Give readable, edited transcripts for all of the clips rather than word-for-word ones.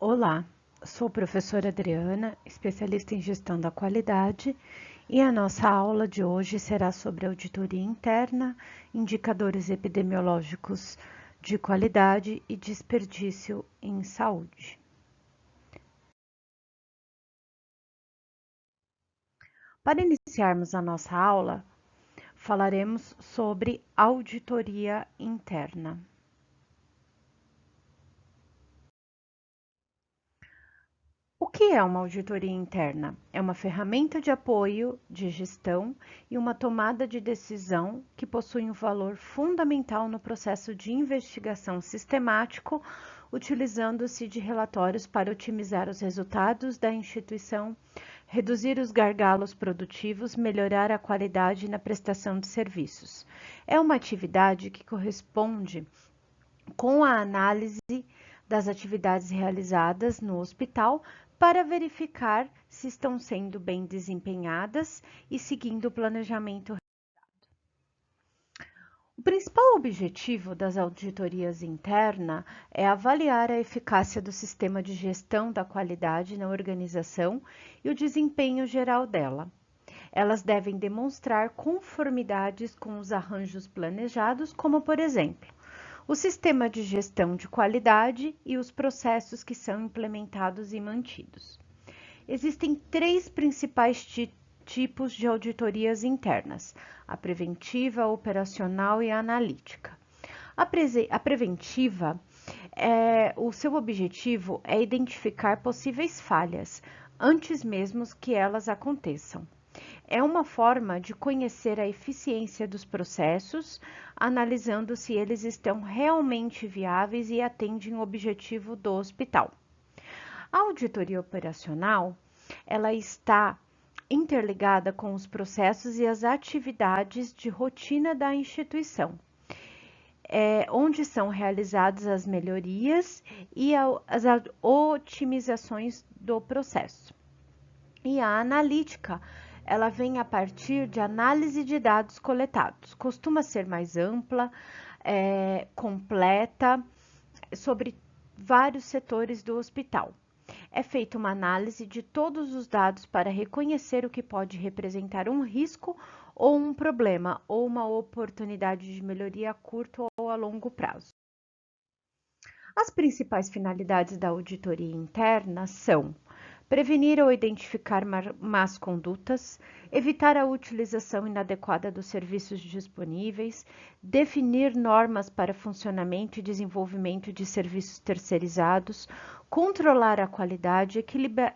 Olá, sou a professora Adriana, especialista em gestão da qualidade, e a nossa aula de hoje será sobre auditoria interna, indicadores epidemiológicos de qualidade e desperdício em saúde. Para iniciarmos a nossa aula, falaremos sobre auditoria interna. O que é uma auditoria interna? É uma ferramenta de apoio de gestão e uma tomada de decisão que possui um valor fundamental no processo de investigação sistemático, utilizando-se de relatórios para otimizar os resultados da instituição, reduzir os gargalos produtivos, melhorar a qualidade na prestação de serviços. É uma atividade que corresponde com a análise das atividades realizadas no hospital para verificar se estão sendo bem desempenhadas e seguindo o planejamento. O principal objetivo das auditorias internas é avaliar a eficácia do sistema de gestão da qualidade na organização e o desempenho geral dela. Elas devem demonstrar conformidades com os arranjos planejados, como, por exemplo, o sistema de gestão de qualidade e os processos que são implementados e mantidos. Existem três principais tipos de auditorias internas: a preventiva, a operacional e a analítica. A preventiva, o seu objetivo é identificar possíveis falhas antes mesmo que elas aconteçam. É uma forma de conhecer a eficiência dos processos, analisando se eles estão realmente viáveis e atendem o objetivo do hospital. A auditoria operacional, ela está interligada com os processos e as atividades de rotina da instituição, onde são realizadas as melhorias e as otimizações do processo. E a analítica, ela vem a partir de análise de dados coletados. Costuma ser mais ampla, completa, sobre vários setores do hospital. É feita uma análise de todos os dados para reconhecer o que pode representar um risco ou um problema, ou uma oportunidade de melhoria a curto ou a longo prazo. As principais finalidades da auditoria interna são: prevenir ou identificar más condutas, evitar a utilização inadequada dos serviços disponíveis, definir normas para funcionamento e desenvolvimento de serviços terceirizados, controlar a qualidade,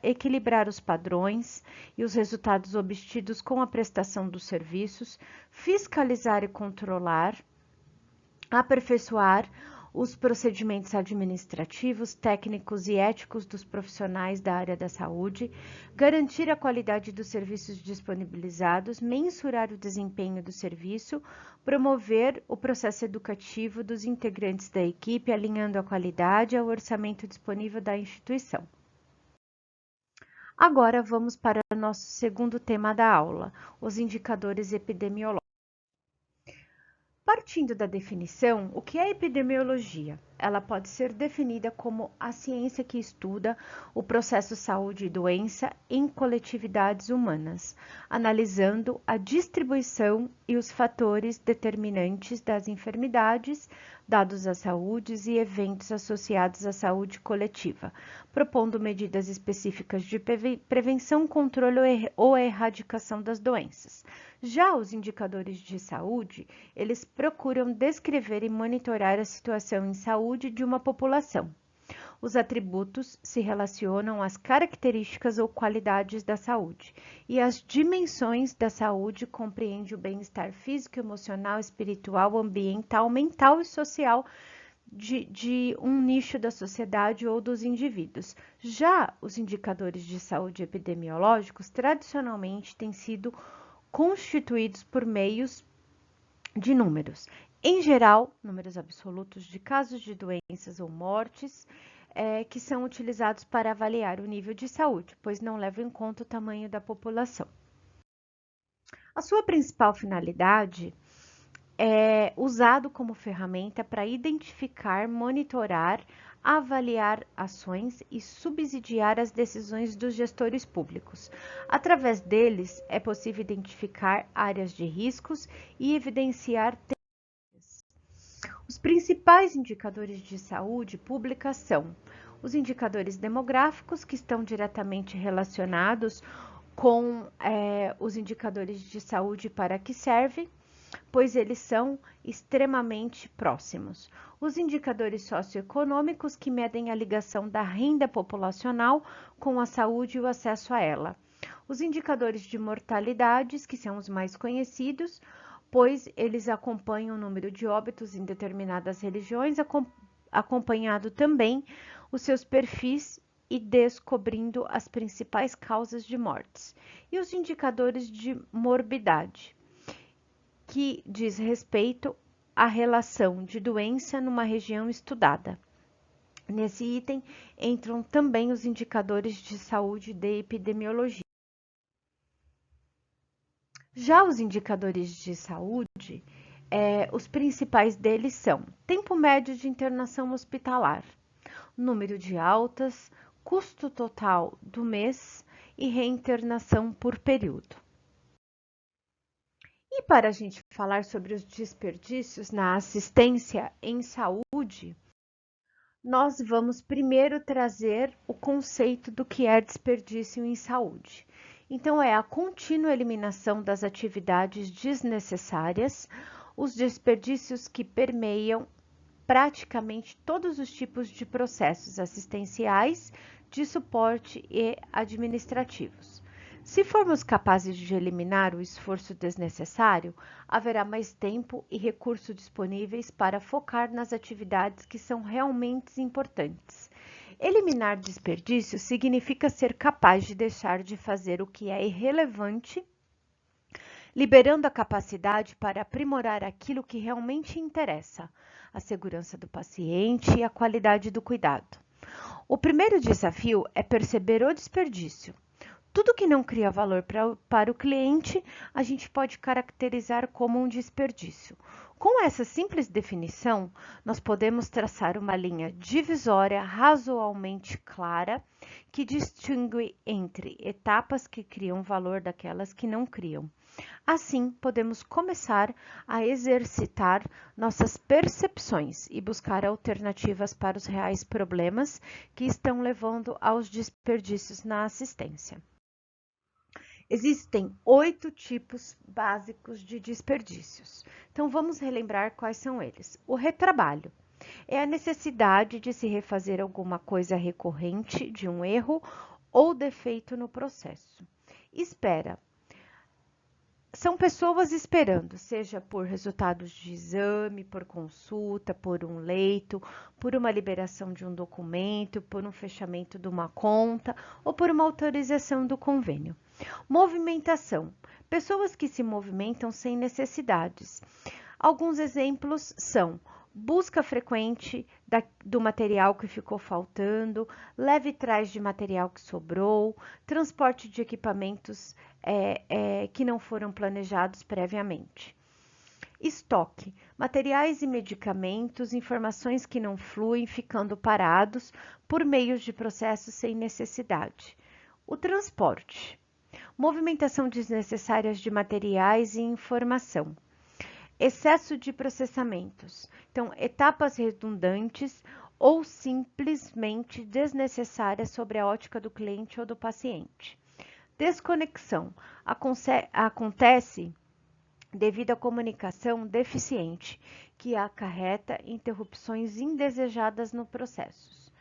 equilibrar os padrões e os resultados obtidos com a prestação dos serviços, fiscalizar e controlar, aperfeiçoar os procedimentos administrativos, técnicos e éticos dos profissionais da área da saúde, garantir a qualidade dos serviços disponibilizados, mensurar o desempenho do serviço, promover o processo educativo dos integrantes da equipe, alinhando a qualidade ao orçamento disponível da instituição. Agora vamos para o nosso segundo tema da aula, os indicadores epidemiológicos. Partindo da definição, o que é epidemiologia? Ela pode ser definida como a ciência que estuda o processo saúde e doença em coletividades humanas, analisando a distribuição e os fatores determinantes das enfermidades, dados à saúde e eventos associados à saúde coletiva, propondo medidas específicas de prevenção, controle ou erradicação das doenças. Já os indicadores de saúde, eles procuram descrever e monitorar a situação em saúde de uma população. Os atributos se relacionam às características ou qualidades da saúde, e as dimensões da saúde compreendem o bem-estar físico, emocional, espiritual, ambiental, mental e social de um nicho da sociedade ou dos indivíduos. Já os indicadores de saúde epidemiológicos tradicionalmente têm sido constituídos por meios de números. Em geral, números absolutos de casos de doenças ou mortes, que são utilizados para avaliar o nível de saúde, pois não levam em conta o tamanho da população. A sua principal finalidade é usado como ferramenta para identificar, monitorar avaliar ações e subsidiar as decisões dos gestores públicos. Através deles, é possível identificar áreas de riscos e evidenciar tendências. Os principais indicadores de saúde pública são os indicadores demográficos, que estão diretamente relacionados com os indicadores de saúde para que servem, pois eles são extremamente próximos. Os indicadores socioeconômicos, que medem a ligação da renda populacional com a saúde e o acesso a ela. Os indicadores de mortalidades, que são os mais conhecidos, pois eles acompanham o número de óbitos em determinadas religiões, acompanhado também os seus perfis e descobrindo as principais causas de mortes. E os indicadores de morbidade, que diz respeito à relação de doença numa região estudada. Nesse item entram também os indicadores de saúde de epidemiologia. Já os indicadores de saúde, os principais deles são tempo médio de internação hospitalar, número de altas, custo total do mês e reinternação por período. E para a gente falar sobre os desperdícios na assistência em saúde, nós vamos primeiro trazer o conceito do que é desperdício em saúde. Então, é a contínua eliminação das atividades desnecessárias, os desperdícios que permeiam praticamente todos os tipos de processos assistenciais, de suporte e administrativos. Se formos capazes de eliminar o esforço desnecessário, haverá mais tempo e recurso disponíveis para focar nas atividades que são realmente importantes. Eliminar desperdício significa ser capaz de deixar de fazer o que é irrelevante, liberando a capacidade para aprimorar aquilo que realmente interessa, a segurança do paciente e a qualidade do cuidado. O primeiro desafio é perceber o desperdício. Tudo que não cria valor para o cliente, a gente pode caracterizar como um desperdício. Com essa simples definição, nós podemos traçar uma linha divisória razoavelmente clara que distingue entre etapas que criam valor daquelas que não criam. Assim, podemos começar a exercitar nossas percepções e buscar alternativas para os reais problemas que estão levando aos desperdícios na assistência. Existem 8 tipos básicos de desperdícios. Então, vamos relembrar quais são eles. O retrabalho é a necessidade de se refazer alguma coisa recorrente de um erro ou defeito no processo. Espera. São pessoas esperando, seja por resultados de exame, por consulta, por um leito, por uma liberação de um documento, por um fechamento de uma conta ou por uma autorização do convênio. Movimentação. Pessoas que se movimentam sem necessidades. Alguns exemplos são busca frequente do material que ficou faltando, leve trás de material que sobrou, transporte de equipamentos que não foram planejados previamente. Estoque, materiais e medicamentos, informações que não fluem, ficando parados por meio de processos sem necessidade. O transporte, movimentação desnecessária de materiais e informação. Excesso de processamentos, então etapas redundantes ou simplesmente desnecessárias sobre a ótica do cliente ou do paciente. Desconexão, acontece devido à comunicação deficiente, que acarreta interrupções indesejadas no processo.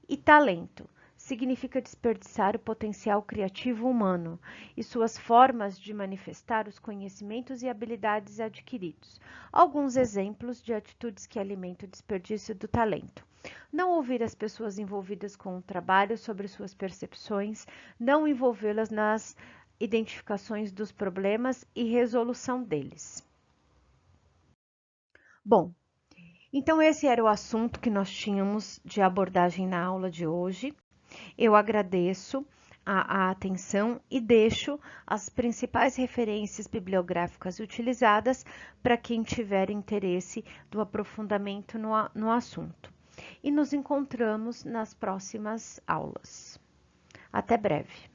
E talento, significa desperdiçar o potencial criativo humano e suas formas de manifestar os conhecimentos e habilidades adquiridos. Alguns exemplos de atitudes que alimentam o desperdício do talento. Não ouvir as pessoas envolvidas com o trabalho sobre suas percepções, não envolvê-las nas identificações dos problemas e resolução deles. Bom, então esse era o assunto que nós tínhamos de abordagem na aula de hoje. Eu agradeço a atenção e deixo as principais referências bibliográficas utilizadas para quem tiver interesse do aprofundamento no assunto. e nos encontramos nas próximas aulas. Até breve!